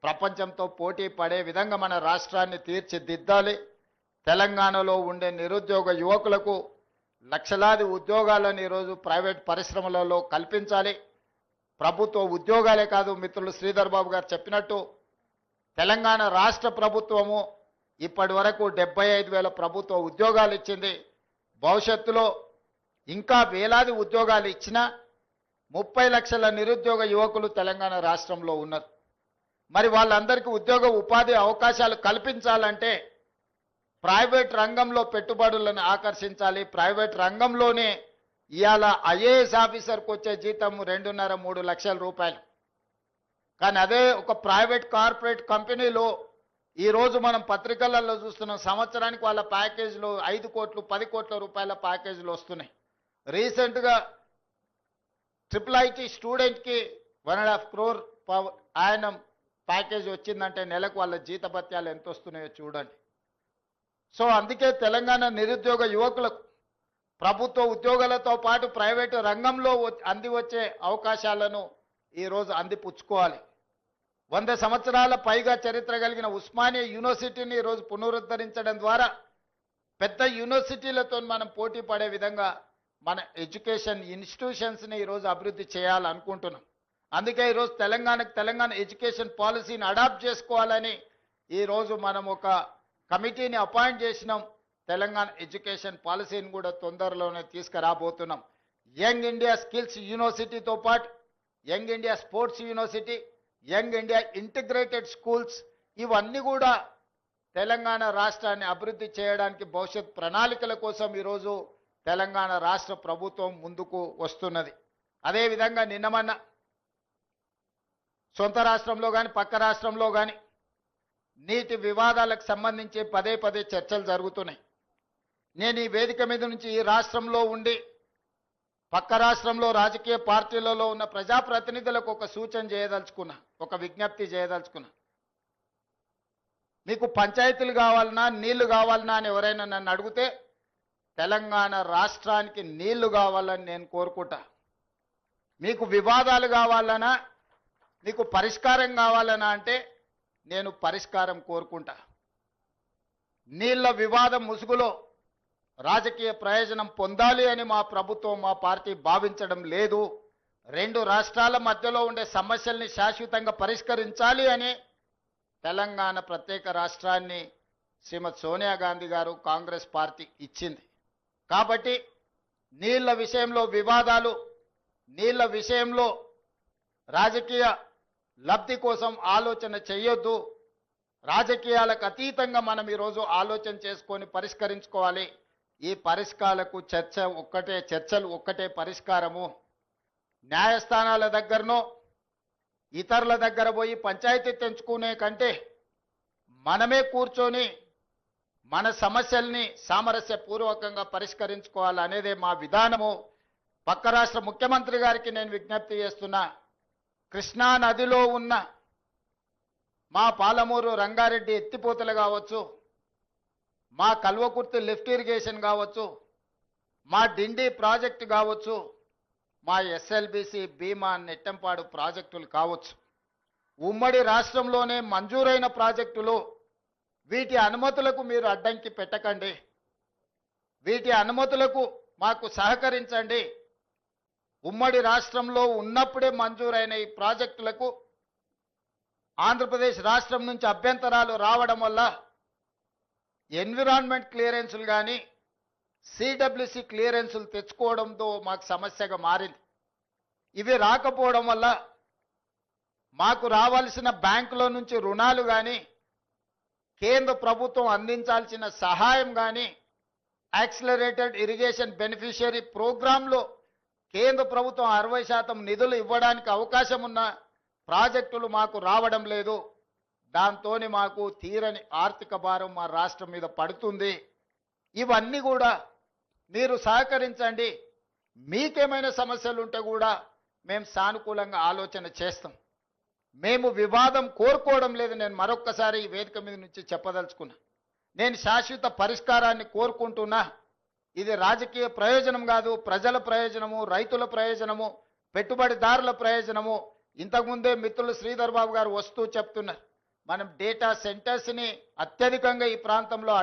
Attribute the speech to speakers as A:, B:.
A: ప్రపంచంతో పోటీ పడే విధంగా మన రాష్ట్రాన్ని తీర్చిదిద్దాలి. తెలంగాణలో ఉండే నిరుద్యోగ యువకులకు లక్షలాది ఉద్యోగాలను ఈరోజు ప్రైవేట్ పరిశ్రమలలో కల్పించాలి. ప్రభుత్వ ఉద్యోగాలే కాదు, మిత్రులు శ్రీధర్ బాబు గారు చెప్పినట్టు తెలంగాణ రాష్ట్ర ప్రభుత్వము ఇప్పటి వరకు 75,000 ప్రభుత్వ ఉద్యోగాలు ఇచ్చింది. భవిష్యత్తులో ఇంకా వేలాది ఉద్యోగాలు ఇచ్చినా 30 లక్షల నిరుద్యోగ యువకులు తెలంగాణ రాష్ట్రంలో ఉన్నారు. మరి వాళ్ళందరికీ ఉద్యోగ ఉపాధి అవకాశాలు కల్పించాలంటే ప్రైవేట్ రంగంలో పెట్టుబడులను ఆకర్షించాలి. ప్రైవేట్ రంగంలోనే ఇవాళ ఐఏఎస్ ఆఫీసర్కి వచ్చే జీతం 2.5-3 లక్షల రూపాయలు. కానీ అదే ఒక ప్రైవేట్ కార్పొరేట్ కంపెనీలో ఈరోజు మనం పత్రికలలో చూస్తున్నాం, సంవత్సరానికి వాళ్ళ ప్యాకేజీలు 5 కోట్లు 10 కోట్ల రూపాయల ప్యాకేజీలు వస్తున్నాయి. రీసెంట్గా IIT స్టూడెంట్కి 1.5 crore ఆయన ప్యాకేజ్ వచ్చిందంటే నెలకు వాళ్ళ జీతభత్యాలు ఎంత వస్తున్నాయో చూడండి. సో అందుకే తెలంగాణ నిరుద్యోగ యువకులకు ప్రభుత్వ ఉద్యోగాలతో పాటు ప్రైవేటు రంగంలో అంది వచ్చే అవకాశాలను ఈరోజు అందిపుచ్చుకోవాలి. 100 సంవత్సరాల పైగా చరిత్ర కలిగిన ఉస్మానియా యూనివర్సిటీని ఈరోజు పునరుద్ధరించడం ద్వారా పెద్ద యూనివర్సిటీలతో మనం పోటీ పడే విధంగా మన ఎడ్యుకేషన్ ఇన్స్టిట్యూషన్స్ని ఈరోజు అభివృద్ధి చేయాలనుకుంటున్నాం. అందుకే ఈరోజు తెలంగాణ ఎడ్యుకేషన్ పాలసీని అడాప్ట్ చేసుకోవాలని ఈరోజు మనం ఒక కమిటీని అపాయింట్ చేసినాం. తెలంగాణ ఎడ్యుకేషన్ పాలసీని కూడా తొందరలోనే తీసుకురాబోతున్నాం. యంగ్ ఇండియా స్కిల్స్ యూనివర్సిటీతో పాటు young India sports university, young India integrated schools, ఇవన్నీ కూడా తెలంగాణ రాష్ట్రాన్ని అభివృద్ధి చేయడానికి భవిష్యత్ ప్రణాళికల కోసం ఈరోజు తెలంగాణ రాష్ట్ర ప్రభుత్వం ముందుకు వస్తున్నది. అదేవిధంగా నిన్నమన్న సొంత రాష్ట్రంలో కానీ పక్క రాష్ట్రంలో కానీ నీటి వివాదాలకు సంబంధించి పదే చర్చలు జరుగుతున్నాయి. నేను ఈ వేదిక మీద నుంచి ఈ రాష్ట్రంలో ఉండి పక్క రాష్ట్రంలో రాజకీయ పార్టీలలో ఉన్న ప్రజాప్రతినిధులకు ఒక సూచన చేయదలుచుకున్నా, ఒక విజ్ఞప్తి చేయదలుచుకున్నా. మీకు పంచాయతీలు కావాలన్నా నీళ్లు కావాలన్నా అని ఎవరైనా నన్ను అడిగితే తెలంగాణ రాష్ట్రానికి నీళ్లు కావాలని నేను కోరుకుంటా. మీకు వివాదాలు కావాలన్నా, మీకు పరిష్కారం కావాలన్నా అంటే నేను పరిష్కారం కోరుకుంటా. నీళ్ల వివాదం ముసుగులో రాజకీయ ప్రయోజనం పొందాలి అని మా ప్రభుత్వం మా పార్టీ భావించడం లేదు. 2 రాష్ట్రాల మధ్యలో ఉండే సమస్యల్ని శాశ్వతంగా పరిష్కరించాలి అని తెలంగాణ ప్రత్యేక రాష్ట్రాన్ని శ్రీమతి సోనియా గాంధీ గారు కాంగ్రెస్ పార్టీ ఇచ్చింది. కాబట్టి నీళ్ల విషయంలో వివాదాలు, నీళ్ల విషయంలో రాజకీయ లబ్ధి కోసం ఆలోచన చేయొద్దు. రాజకీయాలకు అతీతంగా మనం ఈరోజు ఆలోచన చేసుకొని పరిష్కరించుకోవాలి. ఈ పరిష్కారాలకు చర్చలు ఒక్కటే పరిష్కారము. న్యాయస్థానాల దగ్గరనో ఇతరుల దగ్గర పోయి పంచాయతీ తెంచుకునే కంటే మనమే కూర్చొని మన సమస్యల్ని సామరస్యపూర్వకంగా పరిష్కరించుకోవాలనేదే మా విధానము. పక్క రాష్ట్ర ముఖ్యమంత్రి గారికి నేను విజ్ఞప్తి చేస్తున్నా, కృష్ణా నదిలో ఉన్న మా పాలమూరు రంగారెడ్డి ఎత్తిపోతలు కావచ్చు, మా కల్వకుర్తి లిఫ్ట్ ఇరిగేషన్ కావచ్చు, మా డిండి ప్రాజెక్టు కావచ్చు, మా ఎస్ఎల్బిసి భీమా నెట్టంపాడు ప్రాజెక్టులు కావచ్చు, ఉమ్మడి రాష్ట్రంలోనే మంజూరైన ప్రాజెక్టులు. వీటి అనుమతులకు మీరు అడ్డంకి పెట్టకండి. వీటి అనుమతులకు మాకు సహకరించండి. ఉమ్మడి రాష్ట్రంలో ఉన్నప్పుడే మంజూరైన ఈ ప్రాజెక్టులకు ఆంధ్రప్రదేశ్ రాష్ట్రం నుంచి అభ్యంతరాలు రావడం వల్ల ఎన్విరాన్మెంట్ క్లియరెన్సులు కానీ సిడబ్ల్యూసి క్లియరెన్సులు తెచ్చుకోవడంతో మాకు సమస్యగా మారింది. ఇవి రాకపోవడం వల్ల మాకు రావాల్సిన బ్యాంకులో నుంచి రుణాలు కానీ కేంద్ర ప్రభుత్వం అందించాల్సిన సహాయం కానీ యాక్సిలరేటెడ్ ఇరిగేషన్ బెనిఫిషియరీ ప్రోగ్రాంలో కేంద్ర ప్రభుత్వం 60% నిధులు ఇవ్వడానికి అవకాశం ఉన్న ప్రాజెక్టులు మాకు రావడం లేదు. దాంతో మాకు తీరని ఆర్థిక భారం మా రాష్ట్రం మీద పడుతుంది. ఇవన్నీ కూడా మీరు సహకరించండి. మీకేమైనా సమస్యలు ఉంటే కూడా మేము సానుకూలంగా ఆలోచన చేస్తాం. మేము వివాదం కోరుకోవడం లేదు. నేను మరొక్కసారి ఈ వేదిక మీద నుంచి చెప్పదలుచుకున్నా, నేను శాశ్వత పరిష్కారాన్ని కోరుకుంటున్నా. ఇది రాజకీయ ప్రయోజనం కాదు, ప్రజల ప్రయోజనము, రైతుల ప్రయోజనము, పెట్టుబడిదారుల ప్రయోజనము. ఇంతకుముందే మిత్రులు శ్రీధర్ బాబు గారు వస్తూ చెప్తున్నారు, మనం డేటా సెంటర్స్ని అత్యధికంగా ఈ ప్రాంతంలో